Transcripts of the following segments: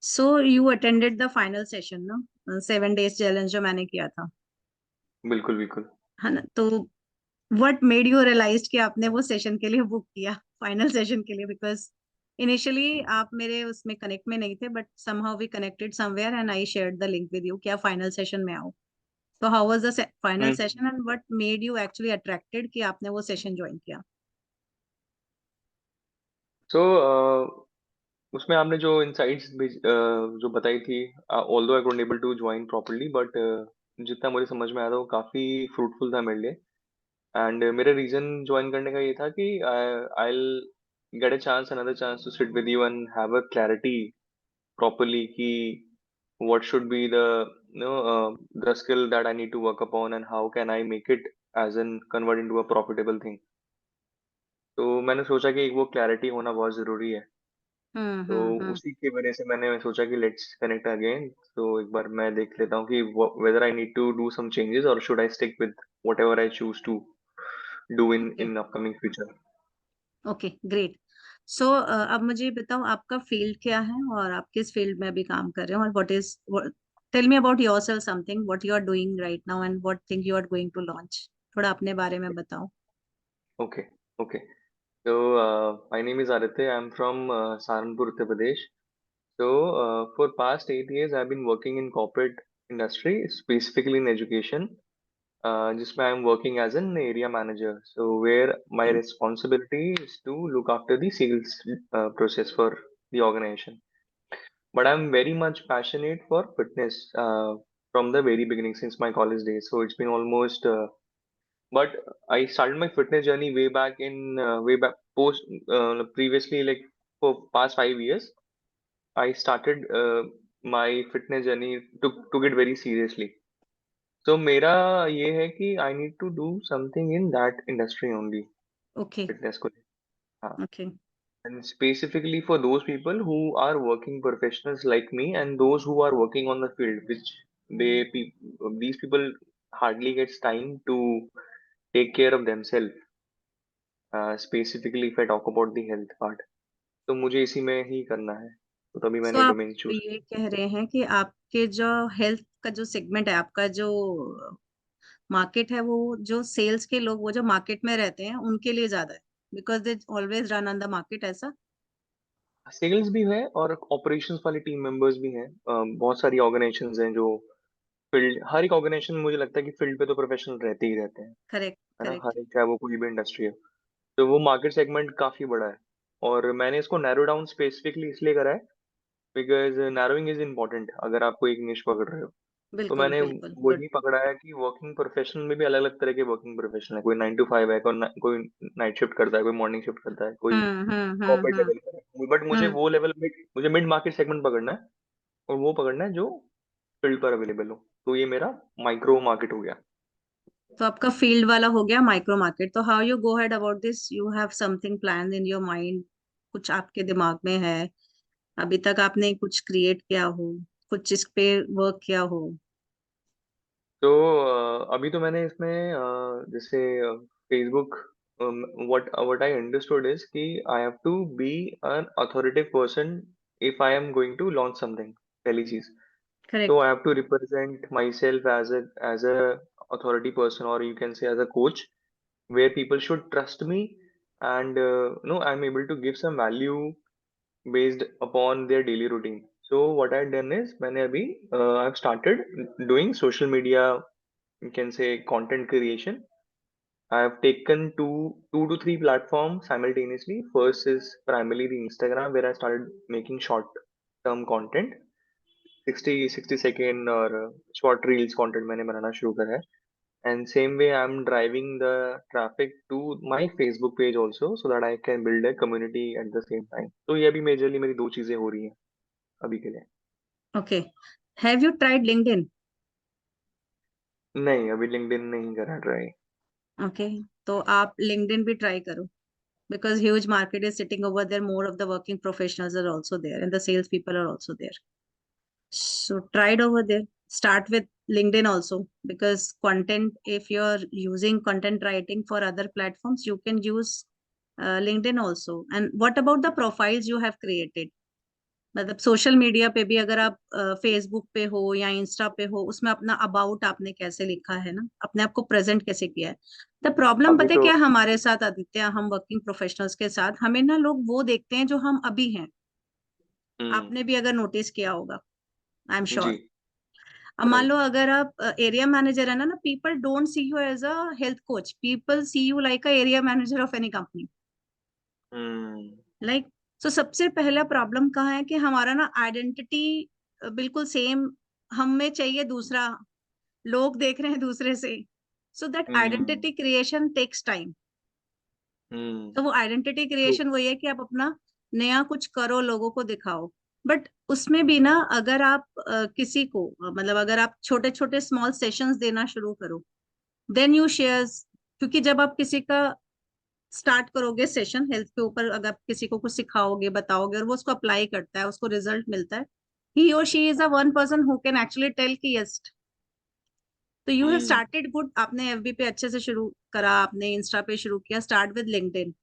So you attended the final session ना, 7 days challenge जो मैंने किया था, बिल्कुल बिल्कुल। है ना? तो व्हाट मेड यू रियलाइज कि आपने वो सेशन के लिए बुक किया, फाइनल सेशन के लिए? बिकॉज इनिशियली आप मेरे उसमें कनेक्ट में नहीं थे, but somehow we connected somewhere and I shared the link with you कि आप फाइनल सेशन में आओ। तो how was the final hmm. Session and what made you actually attracted कि आपने वो सेशन ज्वाइन किया? सो उसमें आपने जो इनसाइट्स जो बताई थी, although I couldn't able to join properly, but जितना मुझे समझ में आया था वो काफी फ्रूटफुल था मेरे लिए। एंड मेरा रीजन ज्वाइन करने का ये था कि I get a chance, another chance to sit with you and have a clarity properly कि what should be the the skill that I need to work upon and how can I make it as in convert into a profitable thing। तो मैंने सोचा कि वो clarity होना बहुत जरूरी है। तो हम्म। उसी की वजह से मैंने सोचा कि लेट्स कनेक्ट अगेन। तो एक बार मैं देख लेता हूँ कि whether I need to do some changes or should I stick with whatever I choose to do in okay. in upcoming future। Okay, great. So अब मुझे ये बताओ आपका फील्ड क्या है और आप किस फील्ड में अभी काम कर रहे हो, और what is, tell me about yourself something, what you are doing right now and what thing you are going to launch. थोड़ा अपने बारे में बताओ। Okay okay. तो my name is Aditya, I'm from Saharanpur, Uttar Pradesh। So, for past 8 years, I've been working in corporate industry, specifically in education, जिसमें I'm working as an area manager. So, where my responsibility is to look after the sales process for the organization. But I'm very much passionate for fitness from the very beginning since my college days. So, it's been almost but I started my fitness journey way back in way back post previously, like for past 5 years. I started my fitness journey took it very seriously. So मेरा ये है कि I need to do something in that industry only, okay. fitness को। हाँ। Okay. And specifically for those people who are working professionals like me and those who are working on the field, which these people hardly gets time to take care of themselves. Specifically if I talk about the health part, तो मुझे इसी में ही करना है, तो तभी सो मैंने आप डोमेन चूज। ये कह रहे हैं कि आपके जो हेल्थ का जो सेगमेंट है, आपका जो मार्केट है, वो जो सेल्स के लोग, वो जो मार्केट में रहते हैं उनके लिए ज्यादा है, because they always run on the market, ऐसा? सेल्स भी है और ऑपरेशंस वाले टीम मेंबर्स भी हैं। बहुत सारी ऑर्गेनाइजेशंस हैं जो फील्ड, हर एक ऑर्गेनाइजेशन मुझे लगता है कि फील्ड पे तो प्रोफेशनल रहते ही रहते हैं, करेक्ट। है ना, करेक्ट। हर एक, चाहे वो कोई भी इंडस्ट्री है। तो वो मार्केट सेगमेंट काफी बड़ा है और मैंने इसको नैरो डाउन स्पेसिफिकली इसलिए करा है बिकॉज नैरोइंग इज इम्पोर्टेंट अगर आप कोई एक निश पकड़ रहे हो। तो बिल्कुल मैंने बिल्कुल, गुड। वही पकड़ा है कि वर्किंग प्रोफेशनल में भी अलग अलग तरह के वर्किंग प्रोफेशनल है। कोई 9 to 5 है, कोई नाइट शिफ्ट करता है, कोई मॉर्निंग शिफ्ट करता है, कोई कॉर्पोरेट हम्म। लेवल पर है। बट मुझे हम्म। वो लेवल में, मुझे मिड मार्केट सेगमेंट पकड़ना है और वो पकड़ना है जो फील्ड पर अवेलेबल हो। तो ये मेरा माइक्रो मार्केट हो गया। तो आपका फील्ड वाला हो गया माइक्रो मार्केट। तो how you go head about this? You have something plan in your mind? कुछ आपके दिमाग में है? अभी तक आपने कुछ क्रिएट किया हो, कुछ इस पे वर्क किया हो? तो अभी तो मैंने इसमें जैसे Facebook, what what I understood is कि I have to be an authoritative person if I am going to launch something. पहली चीज, so correct. I have to represent myself as a authority person, or you can say as a coach, where people should trust me and no, I'm able to give some value based upon their daily routine। So what I've done is मैंने अभी I've started doing social media, you can say content creation। I have taken two to three platforms simultaneously. First is primarily the Instagram, where I started making short term content, 60 second और short reels content मैंने बनाना शुरू करा है। And same way I'm driving the traffic to my Facebook page also so that I can build a community at the same time। तो ये अभी majorly मेरी दो चीजें हो रही हैं अभी के लिए। Okay. Have you tried LinkedIn? नहीं, अभी लिंक्डइन नहीं करा ट्राई। ओके। तो आप लिंक्डइन भी ट्राई करो, because huge market is sitting over there, more of the working professionals are also there and the sales people are also there. So try it over there. Start with LinkedIn also, because content, if you're using content writing for other platforms, you can use LinkedIn also. And what about the profiles you have created? मतलब social media पे भी अगर आप Facebook पे हो या Insta पे हो, उसमें अपना अबाउट आपने कैसे लिखा है ना, अपने आप को प्रेजेंट कैसे किया है। द प्रॉब्लम अभी पता है तो क्या है हमारे साथ आदित्य, हम वर्किंग प्रोफेशनल्स के साथ, हमें ना लोग वो देखते हैं जो हम अभी हैं। हम्म। आपने भी अगर नोटिस किया होगा, आई एम जी। श्योर। अब मान लो राइट। अगर आप एरिया मैनेजर है ना, people don't see you as a health coach, people see you like a area manager of any company. Hmm. Like, so सबसे पहला प्रॉब्लम कहाँ है कि हमारा ना आइडेंटिटी बिल्कुल सेम, हम में चाहिए दूसरा, लोग देख रहे हैं दूसरे से। So that hmm. Identity creation takes time. Hmm. तो वो आइडेंटिटी ट्रू। क्रिएशन वही है कि आप अपना नया कुछ करो, लोगों को दिखाओ। बट उसमें भी ना, अगर आप किसी को मतलब अगर आप छोटे छोटे स्मॉल सेशंस देना शुरू करो, देन यू शेयर्स। क्योंकि जब आप किसी का स्टार्ट करोगे सेशन हेल्थ के ऊपर, अगर आप किसी को कुछ सिखाओगे, बताओगे, और वो उसको अप्लाई करता है, उसको रिजल्ट मिलता है, ही और she is a one person who can actually tell कि यस। तो you have hmm. Started good, आपने एफबी पे अच्छे से शुरू करा, आपने इंस्टा पे शुरू किया, start with LinkedIn.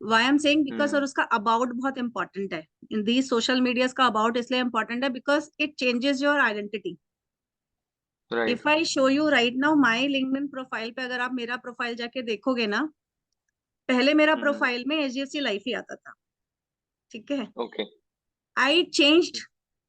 Why am saying because, और हम्म। उसका अबाउट बहुत इंपॉर्टेंट है। इन दी सोशल मीडिया का अबाउट इसलिए इंपॉर्टेंट है because it changes your identity. Right. If I show you right now my LinkedIn profile पे, अगर आप मेरा प्रोफाइल जाके देखोगे ना, पहले मेरा हम्म। प्रोफाइल में एचडीएफसी लाइफ ही आता था। ठीक है, okay. I changed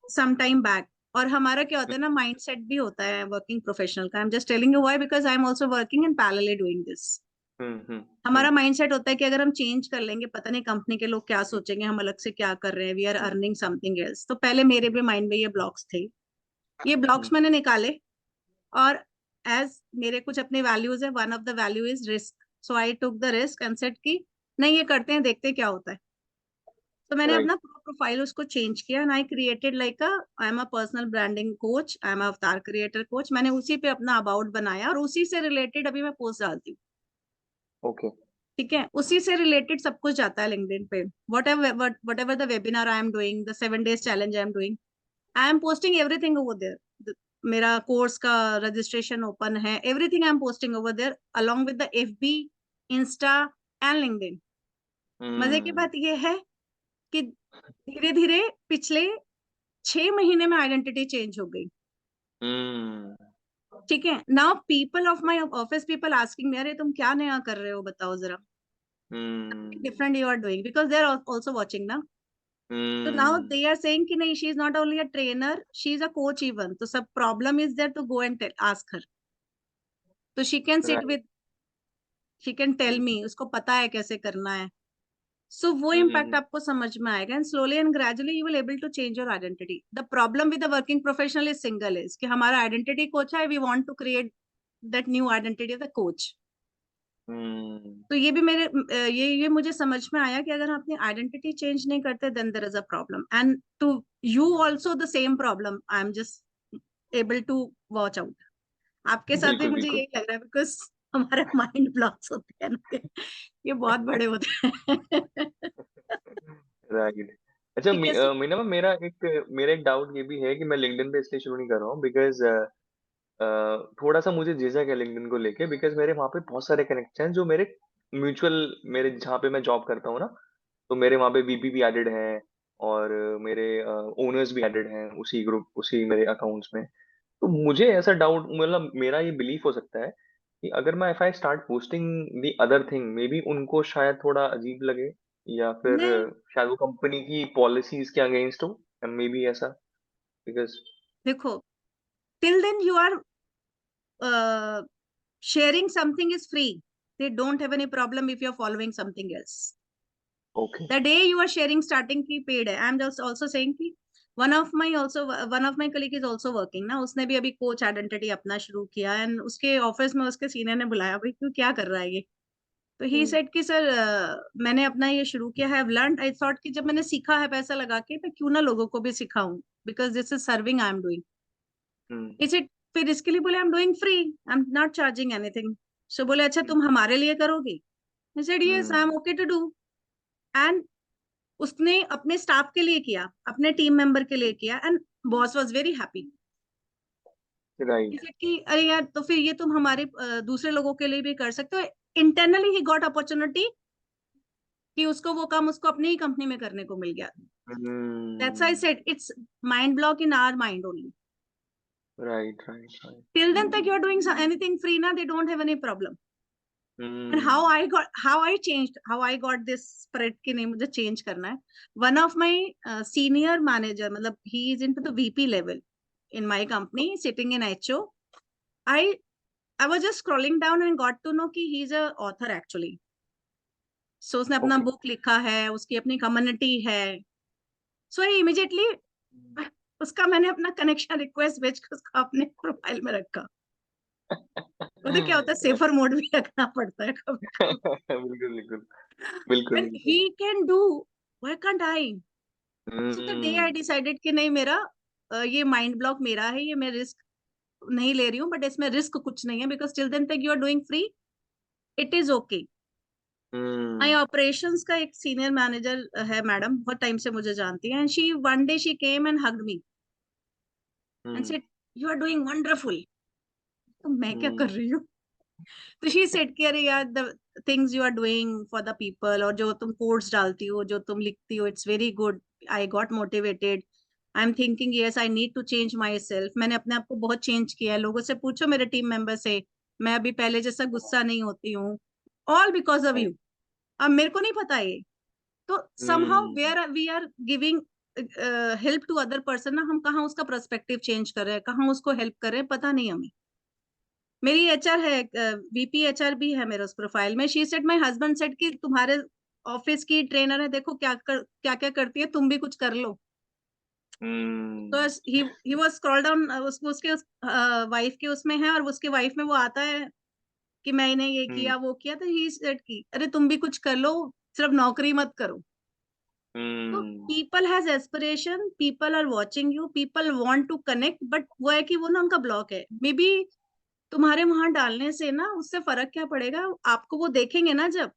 some time back. और हमारा क्या होता है ना, माइंडसेट भी होता है वर्किंग प्रोफेशनल का। I am just telling you why, because I am also working and parallelly doing this. Hmm. Hmm. हमारा हम्म। माइंडसेट होता है कि अगर हम चेंज कर लेंगे, पता नहीं कंपनी के लोग क्या सोचेंगे, हम अलग से क्या कर रहे हैं, we are hmm. Earning something else. तो पहले मेरे भी माइंड में ये ब्लॉक्स थे, ये हम्म। ब्लॉक्स मैंने निकाले। और एज मेरे कुछ अपने वैल्यूज है, one of the value is risk. So I took the risk and set की नहीं, ये करते हैं, देखते हैं क्या होता है। तो मैंने राइट। अपना प्रोफाइल उसको चेंज किया, and I created like a, I am a personal branding coach, I am अवतार क्रिएटर कोच। मैंने उसी पे अपना अबाउट बनाया और उसी से रिलेटेड अभी मैं पोस्ट डालती हूँ। ओके। ठीक है, उसी से रिलेटेड सब कुछ जाता है लिंक्डइन पे। Whatever the webinar I am doing, the 7 days challenge I am doing, I am posting everything over there. मेरा कोर्स का रजिस्ट्रेशन ओपन है, everything I am posting over there along with the FB, Insta and LinkedIn. मजे की हम्म। बात यह है कि धीरे धीरे पिछले 6 महीने में आइडेंटिटी चेंज हो गई। हम्म। ठीक है, now people of my office, people asking me, अरे तुम क्या नया कर रहे हो, बताओ जरा, hmm. Different you are doing, because they are also watching ना। तो now hmm. They are saying कि नहीं, she is not only a trainer, she is a coach even. तो सब प्रॉब्लम इज देयर, तो गो एंड आस्क हर। तो she can sit right. With, she can tell hmm. Me, उसको पता है कैसे करना है। सो वो इम्पैक्ट हम्म। आपको समझ में आएगा, and slowly and gradually you will able to change your identity. The problem with the working professional is single, is कि हमारा आइडेंटिटी कोच है, we want to create that new identity of the coach. Hmm. तो ये भी मेरे ये मुझे समझ में आया कि अगर हम अपनी आइडेंटिटी चेंज नहीं करते, then there is a problem, and to you also the same problem, I am just able to watch out. आपके साथ भी बिल्कुल मुझे बिल्कुल। यही लग रहा है, बिकॉज हमारे माइंड ब्लॉक्स होते हैं ना, ये बहुत बड़े होते हैं। राइट। अच्छा, ठीक है, सो मीना, मेरा एक डाउट ये भी है कि मैं लिंक्डइन पे इसलिए शुरू नहीं कर रहा हूँ बिकॉज थोड़ा सा मुझे झिझक है लिंक्डइन को लेके, बिकॉज मेरे वहाँ पे बहुत सारे कनेक्शन हैं जो मेरे म्यूचुअल, मेरे जहाँ पे मैं जॉब करता हूँ ना, तो मेरे वहाँ पे वीपी भी एडेड हैं, और मेरे ओनर्स भी एडेड हैं उसी ग्रुप, उसी मेरे अकाउंट्स में। तो मुझे ऐसा डाउट, मतलब मेरा ये बिलीफ हो सकता है कि अगर मैं if I start posting the other thing, may be उनको शायद थोड़ा अजीब लगे, या फिर नहीं, शायद वो कंपनी की पॉलिसीज के अगेंस्ट हो, एंड मे बी ऐसा, बिकॉज। देखो, till then you are sharing something is free, they don't have any problem if you're following something else. Okay. The day you are sharing starting की paid है, I'm just also saying कि one of my colleague is also working ना, उसने भी अभी coach identity अपना शुरू किया, एंड उसके ऑफिस में उसके सीनियर ने बुलाया, भाई तू क्या कर रहा है ये। तो ही हम्म। सेड कि सर, मैंने अपना ये शुरू किया है, लर्न, आई थॉट कि जब मैंने सीखा है पैसा लगा के, मैं क्यों ना लोगों को भी सिखाऊं, because this is serving I am doing. Hmm. Is it, फिर इसके लिए बोले I am doing free, I am not charging anything. So बोले अच्छा तुम हमारे लिए करोगी, I said yes, I am hmm. okay to do. And उसने अपने स्टाफ के लिए किया, अपने टीम मेंबर के लिए किया, and boss was very happy. Right. कि अरे यार, तो फिर ये तुम हमारे दूसरे लोगों के लिए भी कर सकते हो। इंटरनली ही गॉट अपॉर्चुनिटी कि उसको वो काम उसको अपनी ही कंपनी में करने को मिल गया। That's why I Hmm. said it's mind block in our mind only. Right, right, right. Till then तक you're doing anything free ना, they don't have any problem. And how Hmm. I changed, how I got this spread कि नहीं मुझे change करना है. One of my senior manager, मतलब he is into the VP level in my company, sitting in HO. I was just scrolling down and got to know कि he's a author actually. So उसने अपना Okay. Book लिखा है, उसकी अपनी community है. So I immediately उसका मैंने अपना कनेक्शन रिक्वेस्ट भेज के उसको अपने प्रोफाइल में रखा. तो क्या होता है, सेफर मोड भी रखना पड़ता है कभी कभी. बिल्कुल, बिल्कुल, बिल्कुल, When बिल्कुल। he can do, why can't I? So the day I hmm, decided कि नहीं मेरा ये माइंड ब्लॉक मेरा है, ये मैं रिस्क नहीं ले रही हूँ, बट इसमें रिस्क कुछ नहीं है बिकॉज टिल देन तक you are doing free, it is okay. My hmm, operations का एक सीनियर मैनेजर है मैडम, बहुत टाइम से मुझे जानती है, and she one day she came and hugged me and hmm, said you are doing wonderful. तो मैं क्या कर हुँ, रही हूँ? तो शी सेड कि अरे यार, the things you are doing for the people, और जो तुम कोड्स डालती हो, जो तुम लिखती हो, it's very good. I got motivated. I am thinking yes I need to change myself. मैंने अपने आप को बहुत चेंज किया है. लोगों से पूछो, मेरे टीम मेंबर से, मैं अभी पहले जैसा गुस्सा नहीं होती हूँ. All because of right, you. अब मेरे को नहीं पता ये. तो somehow hmm, where we are giving help to other person ना, हम कहाँ उसका पर्सपेक्टिव चेंज कर रहे हैं, कहाँ उसको हेल्प कर रहे हैं, पता नहीं हमें. मेरी एचआर है, वीपी एचआर भी है मेरे उस प्रोफाइल में. She said my husband said कि तुम्हारे ऑफिस की ट्रेनर है, देखो क्या क्या करती है, तुम भी कुछ कर लो. तो हुँ, ही वाज स्क्रॉल डाउन, उसके वाइफ के उसमें है, और उसके वाइफ में वो आता है कि मैंने ये हुँ, किया वो किया. तो ही सेड की अरे तुम भी कुछ कर लो, सिर्फ नौकरी मत करो. तो hmm, people has aspiration, people are watching you, people want to connect, but वो है कि वो ना उनका ब्लॉक है. मे बी तुम्हारे वहां डालने से ना उससे फर्क क्या पड़ेगा, आपको वो देखेंगे ना जब.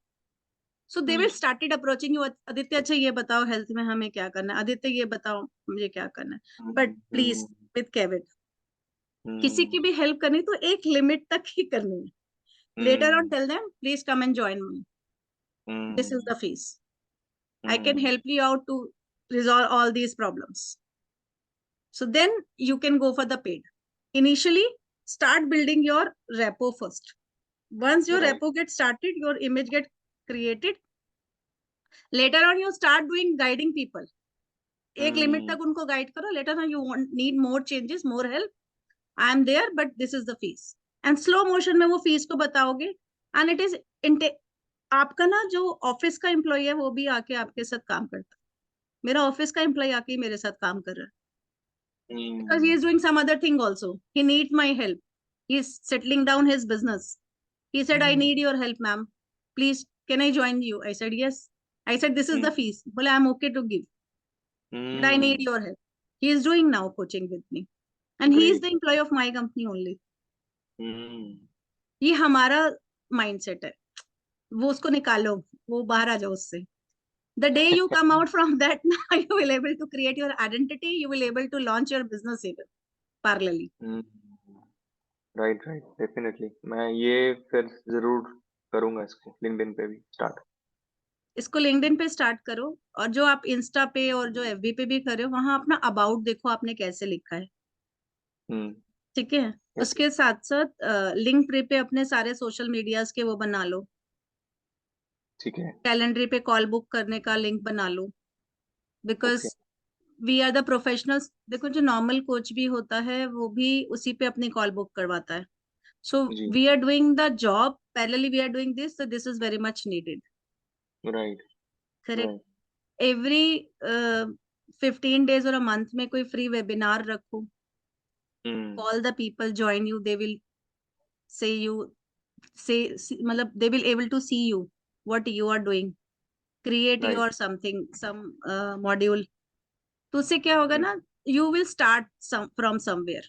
So they will started approaching you, Aditya अच्छा ये बताओ हेल्थ में हमें क्या करना है, आदित्य ये बताओ मुझे क्या करना है. But hmm, please, hmm, with caveat, किसी की हुँ, भी हेल्प करनी तो एक लिमिट तक ही करनी है. Later on hmm, tell them please come and join me, this is the fees, I can hmm, help you out to resolve all these problems. So then you can go for the paid. Initially, start building your repo first. Once your right, repo gets started, your image get created. Later on, you start doing guiding people. एक limit hmm, तक उनको guide करो. Later on you want need more changes, more help, I am there, but this is the fees. And slow motion में वो fees को बताओगे. And it is आपका ना जो ऑफिस का एम्प्लॉय है वो भी आके आपके साथ काम करता है. मेरा ऑफिस का एम्प्लॉय आके मेरे साथ काम कर रहा है because he is hmm, doing some other thing also. He needs my help. He is settling down his business. He said, I need your help, ma'am. Please, can I join you? I said, yes. I said, this is the hmm, fees. Well, I'm okay to give, but I need hmm, your help. He is doing now coaching with me. And he is great, the employee of my company only. हुँ, ये हमारा mindset है. वो उसको निकालो, वो बाहर आ जाओ उससे. The day you come out from that, now you will able to create your identity. You will able to launch your business even parallelly. Hmm, right, right, definitely मैं ये फिर ज़रूर करूँगा इसको लिंक्डइन पे भी स्टार्ट। इसको लिंक्डइन पे स्टार्ट करो. और जो आप इंस्टा पे और जो एफबी पे भी कर रहे हो, वहां अपना अबाउट देखो आपने कैसे लिखा है. हुँ, ठीक है. ओके, उसके साथ साथ लिंक ट्री पे अपने सारे सोशल मीडियाज के वो बना लो. ठीक है, कैलेंडरी पे कॉल बुक करने का लिंक बना लो. Because okay, we are the professionals. देखो जो नॉर्मल कोच भी होता है वो भी उसी पे अपनी कॉल बुक करवाता है. सो जी, we are doing the job parallelly, we are doing this, so this is very much needed. Right, correct. Right, every 15 days और अ मंथ में कोई फ्री वेबिनार रखो. हुँ, Call the people, join you, they will say you, मतलब they will able to see you what you are doing. Create right, your something, some module. तो उससे क्या होगा हुँ, ना, you will start from somewhere.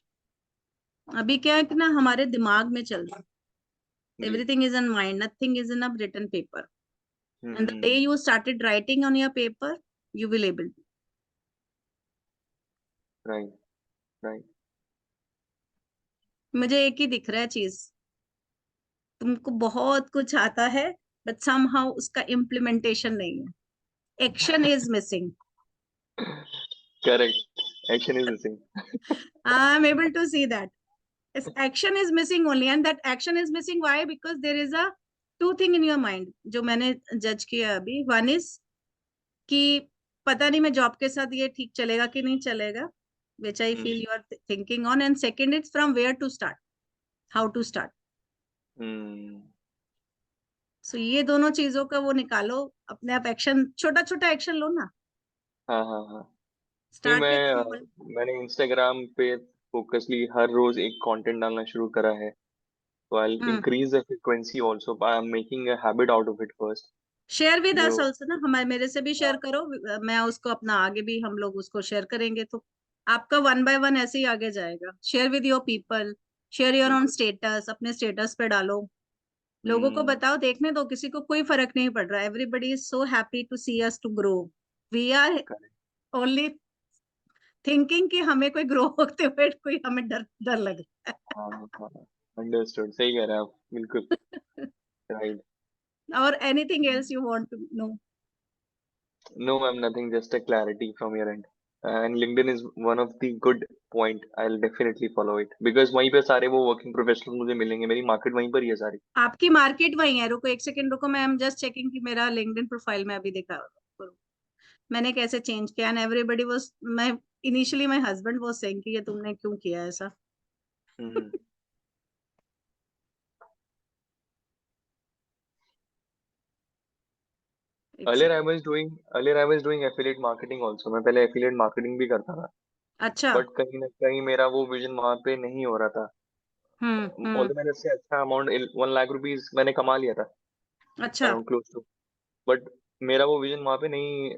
अभी क्या है कि ना हमारे दिमाग में चल रहा है. जी, Everything is in mind, nothing is in a written paper. And the day hmm, you started writing on your paper, you will able to. Right, right, मुझे एक ही दिख रहा है चीज, तुमको बहुत कुछ आता है, बट समहाउ उसका इम्प्लीमेंटेशन नहीं है. Action is missing. Correct. Action is missing. I am able to see that. Action is missing only, and that action is missing. Why? Because there is a two thing in your mind जो मैंने जज किया अभी. One is कि पता नहीं मैं job के साथ ये ठीक चलेगा कि नहीं चलेगा, which I feel you are thinking on. And second, it's from where to start, how to start. Hmm. So ये दोनों चीजों का वो निकालो, अपने आप एक्शन, छोटा छोटा एक्शन लो ना. हाँ हाँ हाँ. नहीं, स्टार्ट विथ स्मॉल. मैंने इंस्टाग्राम पे फोकसली हर रोज एक कंटेंट डालना शुरू करा है. तो I hmm. Increase the frequency also. I am making a habit out of it first. Share with जो अस ऑल्सो ना, हमारे मेरे से भी शेयर करो. मैं उसको अपना आगे भी हम लोग उसको शेयर करेंगे, तो आपका वन बाय वन ऐसे ही आगे जाएगा. Share with your people, share your on बिल्कुल. स्टेटस, अपने स्टेटस पे डालो. लोगों को हम्म. बताओ, देखने दो, किसी को कोई फर्क नहीं पड़ रहा. Everybody is so happy to see us to grow. We are correct. Only thinking कि हमें कोई ग्रो होते हुए कोई हमें डर डर लग हाँ हाँ. अंडरस्टूड. सही कह रहे हैं आप. बिल्कुल. रहा है. राइट. और anything else you want to know? No, ma'am, nothing. Just a clarity from your end. And LinkedIn is one of the good point. I'll definitely follow it because वहीं पे सारे वो वर्किंग प्रोफेशनल मुझे मिलेंगे. मेरी market वहीं पर ही है सारी. आपकी मार्केट वही है. रुको एक सेकंड रुको, मैं एम जस्ट चेकिंग कि मेरा लिंक्डइन प्रोफाइल में अभी देखा मैंने कैसे चेंज किया. एंड एवरीबडी वाज, मैं initially my husband was saying कि ये तुमने क्यों किया ऐसा. हम्म. एक second. Earlier I was doing affiliate marketing also. मैं पहले affiliate marketing भी करता था. अच्छा. बट कहीं ना कहीं मेरा वो विजन वहां पे नहीं हो रहा था. हम्म. ऑल्दो मैंने उससे अच्छा अमाउंट 1 लाख रुपीज मैंने कमा लिया था. अच्छा. Around close to. बट मेरा वो विजन वहां पे नहीं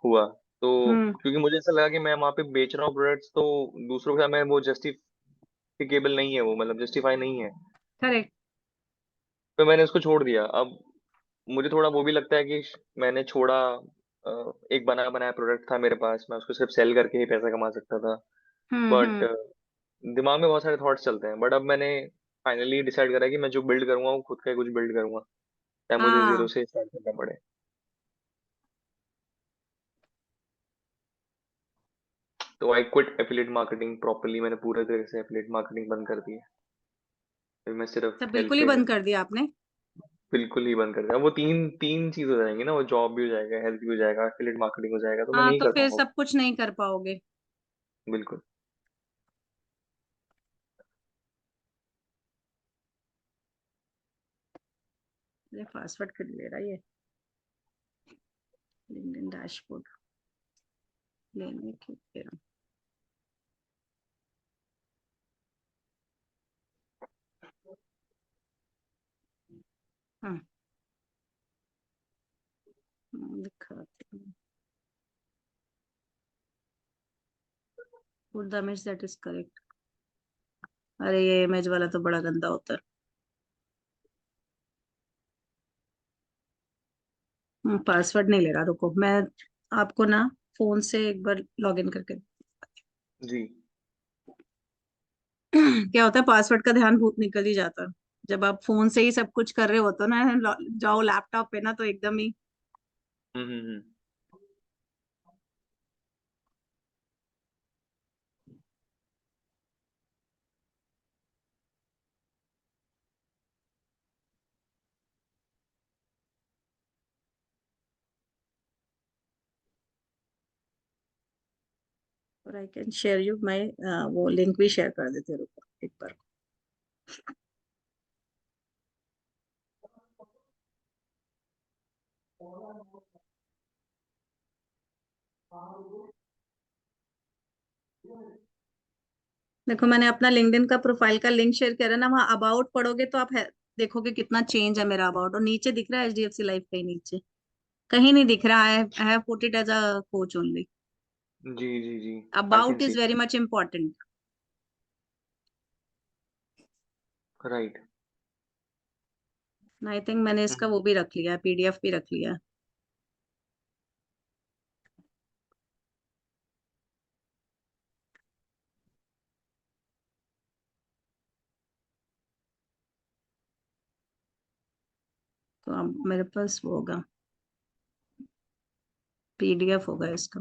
हुआ. तो हम्म. क्योंकि मुझे ऐसा लगा कि मैं वहां पे बेच रहा हूँ प्रोडक्ट्स, तो दूसरों के साथ मैं वो जस्टिफिकेबल नहीं है, वो मतलब जस्टिफाई नहीं है. करेक्ट. तो मैंने उसको छोड़ दिया. अब मुझे थोड़ा वो भी लगता है कि मैंने छोड़ा. एक बना बनाया प्रोडक्ट था मेरे पास, मैं उसको सिर्फ सेल करके ही पैसा कमा सकता था. बट हम्म. दिमाग में बहुत सारे थॉट्स चलते हैं. बट अब मैंने फाइनली डिसाइड करा कि मैं जो बिल्ड करूंगा वो खुद का ही कुछ बिल्ड करूंगा, चाहे मुझे जीरो हाँ. से स्टार्ट करना पड़े. तो I quit affiliate marketing properly. मैंने पूरे तरह से एफिलिएट मार्केटिंग बंद कर दी है. फिर मैं सिर्फ सब हेल्प बिल्कुल ही पे. बंद कर दिया आपने? बिल्कुल ही बंद कर दिया. वो तीन तीन चीज हो जाएंगी ना, वो जॉब भी हो जाएगा, हेल्थ भी हो जाएगा, एफिलिएट मार्केटिंग हो जाएगा, तो मैं हाँ, नहीं तो कर फिर पाऊंगा. सब कुछ नहीं कर पाओगे. बिल्कुल. ये पासवर्ड कर ले रहा है ये. लिंक्डइन डैशबोर्ड लेने की फिर. हाँ. दिखाती हूँ. Put the image that is correct. अरे ये इमेज वाला तो बड़ा गंदा होता है. पासवर्ड नहीं ले रहा, रुको मैं आपको ना फोन से एक बार लॉगिन करके. जी. क्या होता है, पासवर्ड का ध्यान भूत निकल ही जाता है. जब आप फोन से ही सब कुछ कर रहे होते हो ना, जाओ लैपटॉप पे ना, तो एकदम ही. हम्म. और आई कैन शेयर यू माई, वो लिंक भी शेयर कर देते, रुको एक बार. देखो मैंने अपना लिंक्डइन का प्रोफाइल का लिंक शेयर किया है ना, वहाँ अबाउट पढ़ोगे तो आप देखोगे कितना चेंज है मेरा अबाउट. और नीचे दिख रहा है एचडीएफसी लाइफ, कहीं नीचे कहीं नहीं दिख रहा है. I have put it as a coach only. जी जी जी. I can about is see. Very much important. Right. I think मैंने इसका वो भी रख लिया है, पीडीएफ भी रख लिया है. तो अब मेरे पास वो होगा, पीडीएफ होगा इसका.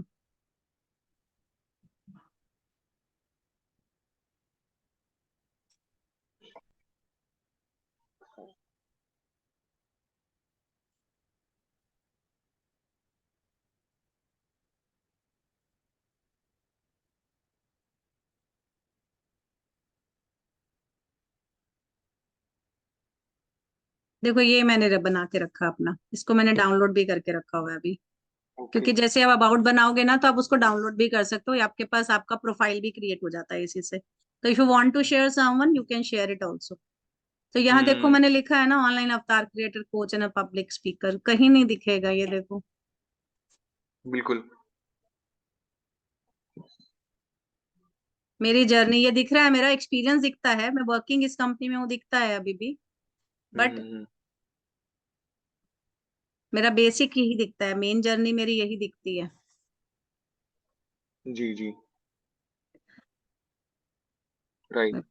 देखो ये मैंने बना के रखा अपना, इसको मैंने डाउनलोड भी करके रखा हुआ है अभी। ओके। क्योंकि जैसे आप अबाउट बनाओगे ना तो आप उसको डाउनलोड भी कर सकते हो, या आपके पास आपका प्रोफाइल भी क्रिएट हो जाता है इसी से। तो if you want to share someone you can share it also. तो यहाँ देखो हम्म। मैंने लिखा है ना, ऑनलाइन अवतार creator coach and public speaker, कहीं नहीं दिखेगा ये देखो। बिल्कुल। मेरी जर्नी ये दिख रहा है, मेरा एक्सपीरियंस दिखता है, मैं वर्किंग इस कंपनी में हूँ दिखता है अभी भी। बट हम्म। मेरा बेसिक यही दिखता है, मेन जर्नी मेरी यही दिखती है। जी जी। Right.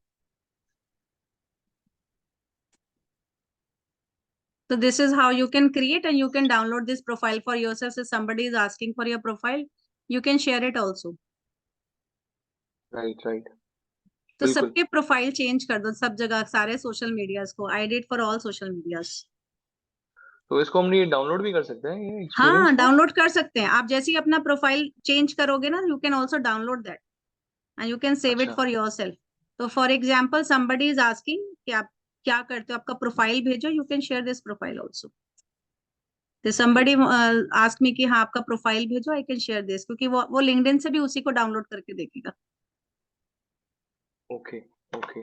So this is how you can create and you can download this profile for yourself. If somebody is asking for your profile, you can share it also. Right. Right. तो बिल्कुल। सबके profile change कर दो सब जगह, सारे social medias को, I did for all social medias. तो इसको हम ये डाउनलोड भी कर सकते हैं, ये एक्सपीरियंस हाँ को? डाउनलोड कर सकते हैं आप, जैसे ही अपना प्रोफाइल चेंज करोगे ना you can also download that and you can save it अच्छा। For yourself. तो for example somebody is asking कि आप क्या करते हो, आपका प्रोफाइल भेजो, you can share this profile also. तो ओके somebody आस्क मी कि हाँ आपका प्रोफाइल भेजो, आई कैन शेयर दिस, क्योंकि वो लिंक्डइन से भी उसी को डाउनलोड करके देखेगा। ओके। ओके।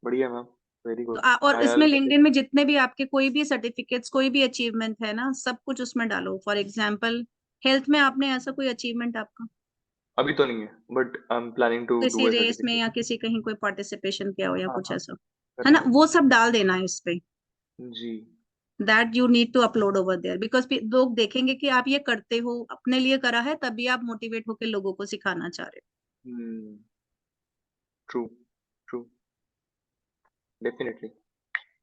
बढ़िया मैम। वेरी तो गुड। और आई इसमें विल लिंक्डइन में जितने भी आपके कोई भी सर्टिफिकेट्स कोई भी अचीवमेंट है ना, सब कुछ उसमें डालो। फॉर एग्जाम्पल हेल्थ में आपने ऐसा कोई अचीवमेंट आपका, अभी तो नहीं है, but I am planning to किसी डू ए रेस में या सर्टिफिकेशन। किसी कहीं कोई पार्टिसिपेशन किया हो या हाँ कुछ हाँ। ऐसा, है ना, करना है। वो सब डाल देना है इस पे। जी। That you need to upload over there, because लोग देखेंगे कि आप ये करते हो, अपने लिए करा है, तभी आप मोटिवेट होकर लोगों को सिखाना चाह रहे हम्म। ट्रू। ट्रू। डेफिनेटली। हो।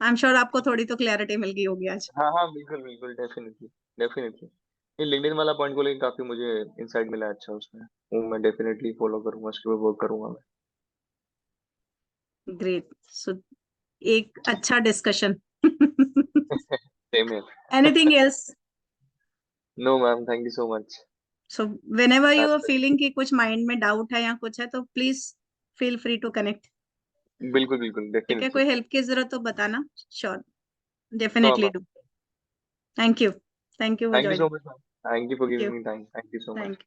आई एम श्योर आपको थोड़ी तो क्लैरिटी मिल गई होगी आज। हाँ हाँ, बिल्कुल बिल्कुल, डेफिनेटली। डेफिनेटली। ये लिंक्डइन वाला पॉइंट को लेकर काफी मुझे इंसाइट मिला, अच्छा उसमें। वो मैं डेफिनेटली फॉलो करूंगा, उसके ऊपर वर्क करूंगा मैं। ग्रेट। सो एक अच्छा डिस्कशन। सेम है। Anything else? No ma'am, thank you so much. So whenever you are feeling कि कुछ माइंड में डाउट है या कुछ है तो please feel free to connect. बिल्कुल बिल्कुल, ठीक है, डेफिनेटली। कोई हेल्प की जरूरत हो बताना। Sure, sure definitely ma'am. Do. Thank you, thank you for thank you joining. So much ma'am. Thank you for thank you, giving me time, thank you so much. Thank